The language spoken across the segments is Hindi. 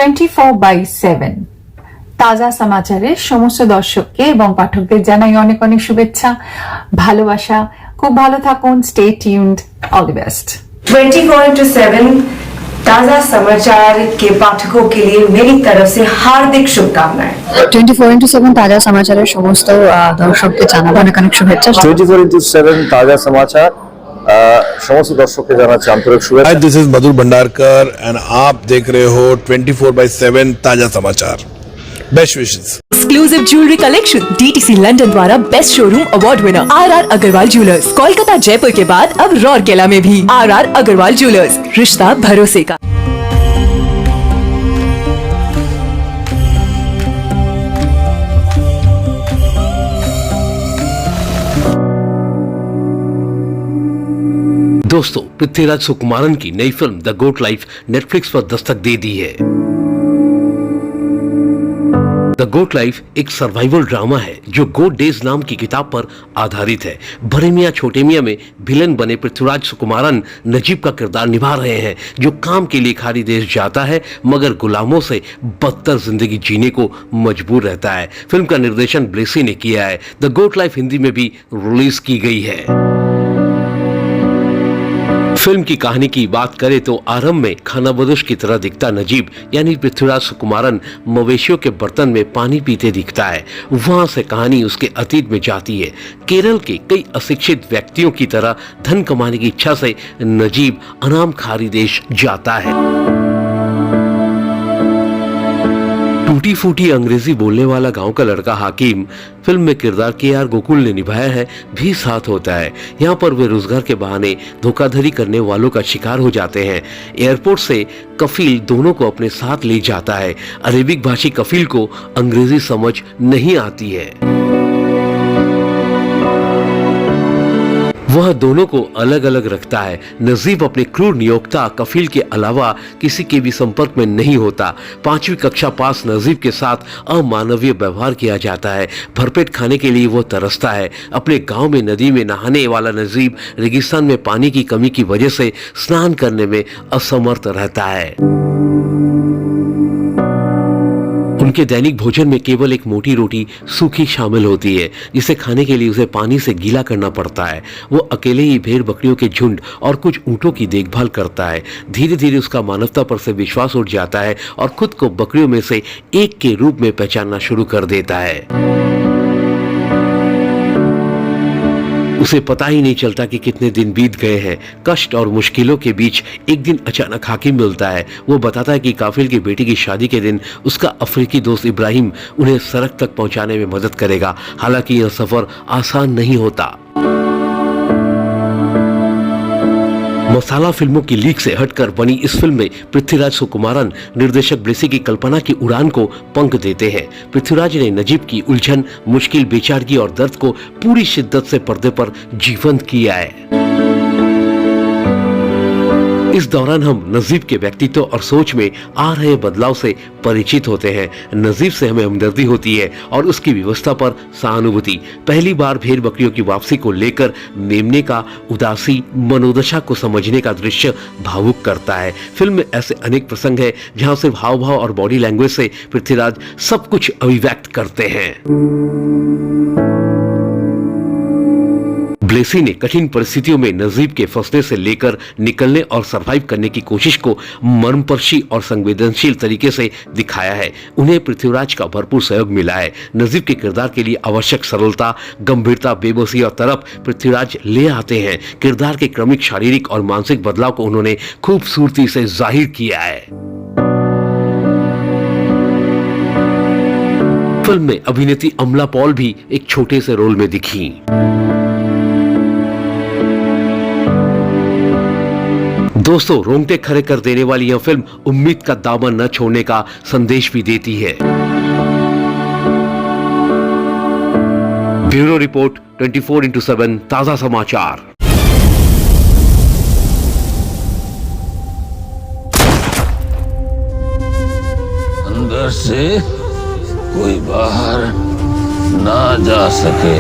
24/7 তাজা সমাচারের সমস্ত দর্শককে এবং পাঠকদের জানাই অনেক অনেক শুভেচ্ছা, ভালোবাসা। খুব ভালো থাকুন, stay tuned, all the best. 24/7 ताजा समाचार के पाठकों के लिए मेरी तरफ से हार्दिक शुभकामनाएं। 24/7 ताजा समाचारेর সমস্ত দর্শকদের জানাবো অনেক অনেক শুভেচ্ছা। 24/7 ताजा समाचार समस्त दर्शकों জানাচ্ছি আন্তরিক শুভেচ্ছা। Hi, this is Madhur Bhandarkar and आप देख रहे हो 24/7 ताजा समाचार। Best wishes. Exclusive jewellery collection DTC London द्वारा best showroom award winner RR Agarwal jewellers, Kolkata Jaipur के बाद अब रौरकेला में भी RR अग्रवाल ज्वेलर्स, रिश्ता भरोसे का। दोस्तों, पृथ्वीराज सुकुमारन की नई film the goat life Netflix पर दस्तक दे दी है। द गोट लाइफ एक सर्वाइवल ड्रामा है जो गोट डेज नाम की किताब पर आधारित है। बड़े मियाँ छोटे मियाँ में विलन बने पृथ्वीराज सुकुमारन नजीब का किरदार निभा रहे हैं, जो काम के लिए खाड़ी देश जाता है मगर गुलामों से बदतर जिंदगी जीने को मजबूर रहता है। फिल्म का निर्देशन ब्लेसी ने किया है। द गोट लाइफ हिंदी में भी रिलीज की गई है। फिल्म की कहानी की बात करें तो आरंभ में खानाबदोश की तरह दिखता नजीब यानी पृथ्वीराज सुकुमारन मवेशियों के बर्तन में पानी पीते दिखता है। वहां से कहानी उसके अतीत में जाती है। केरल के कई अशिक्षित व्यक्तियों की तरह धन कमाने की इच्छा से नजीब अनाम खाड़ी देश जाता है। टूटी फूटी अंग्रेजी बोलने वाला गांव का लड़का हाकिम फिल्म में किरदार KR गोकुल ने निभाया है भी साथ होता है। यहाँ पर वे रोजगार के बहाने धोखाधड़ी करने वालों का शिकार हो जाते हैं। एयरपोर्ट से कफील दोनों को अपने साथ ले जाता है। अरेबिक भाषी कफील को अंग्रेजी समझ नहीं आती है। वह दोनों को अलग अलग रखता है। नजीब अपने क्रूर नियोक्ता कफील के अलावा किसी के भी संपर्क में नहीं होता। 5वीं कक्षा पास नजीब के साथ अमानवीय व्यवहार किया जाता है। भरपेट खाने के लिए वो तरसता है। अपने गांव में नदी में नहाने वाला नजीब रेगिस्तान में पानी की कमी की वजह से स्नान करने में असमर्थ रहता है। उनके दैनिक भोजन में केवल एक मोटी रोटी सूखी शामिल होती है, जिसे खाने के लिए उसे पानी से गीला करना पड़ता है। वो अकेले ही भेड़ बकरियों के झुंड और कुछ ऊंटों की देखभाल करता है। धीरे धीरे उसका मानवता पर से विश्वास उठ जाता है और खुद को बकरियों में से एक के रूप में पहचानना शुरू कर देता है। उसे पता ही नहीं चलता कि कितने दिन बीत गए हैं। कष्ट और मुश्किलों के बीच एक दिन अचानक हाकिम मिलता है। वो बताता है कि काफिल की बेटी की शादी के दिन उसका अफ्रीकी दोस्त इब्राहिम उन्हें सड़क तक पहुंचाने में मदद करेगा। हालांकि यह सफर आसान नहीं होता। मसाला फिल्मों की लीक से हटकर बनी इस फिल्म में पृथ्वीराज सुकुमारन निर्देशक ब्लेसी की कल्पना की उड़ान को पंख देते हैं। पृथ्वीराज ने नजीब की उलझन, मुश्किल, बेचारगी और दर्द को पूरी शिद्दत से पर्दे पर जीवंत किया है। इस दौरान हम नजीब के व्यक्तित्व और सोच में आ रहे बदलाव से परिचित होते हैं। नजीब से हमें हमदर्दी होती है और उसकी व्यवस्था पर सहानुभूति। पहली बार भेड़ बकरियों की वापसी को लेकर मेमने का उदासी मनोदशा को समझने का दृश्य भावुक करता है। फिल्म में ऐसे अनेक प्रसंग है जहां से हाव भाव और बॉडी लैंग्वेज से पृथ्वीराज सब कुछ अभिव्यक्त करते हैं। ब्लेसी ने कठिन परिस्थितियों में नजीब के फंसने से लेकर निकलने और सरवाइव करने की कोशिश को मर्मपर्शी और संवेदनशील तरीके से दिखाया है। उन्हें पृथ्वीराज का भरपूर सहयोग मिला है। नजीब के किरदार के लिए आवश्यक सरलता, गंभीरता, बेबसी और तड़प पृथ्वीराज ले आते हैं। किरदार के क्रमिक शारीरिक और मानसिक बदलाव को उन्होंने खूबसूरती से जाहिर किया है। फिल्म में अभिनेत्री अमला पॉल भी एक छोटे से रोल में दिखी। दोस्तों, रोंगटे खड़े कर देने वाली यह फिल्म उम्मीद का दामन न छोड़ने का संदेश भी देती है। ब्यूरो रिपोर्ट 24/7 ताजा समाचार। अंदर से कोई बाहर ना जा सके।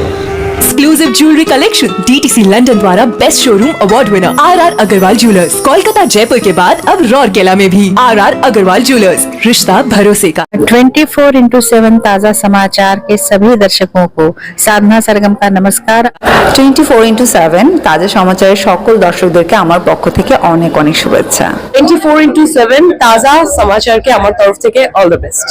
Exclusive jewellery collection DTC London द्वारा best showroom award winner RR Agarwal jewellers, Kolkata Jaipur के बाद अब रौरकेला में भी RR अग्रवाल ज्वेलर्स, रिश्ता भरोसे का। 24/7 ताजा समाचार के सभी दर्शकों को साधना सरगम का नमस्कार। 24/7 তাজা সমাচারের সকল দর্শকদেরকে আমার পক্ষ থেকে অনেক অনেক শুভেচ্ছা। 24/7 তাজা সমাচারকে আমার তরফ থেকে অল দ্য বেস্ট।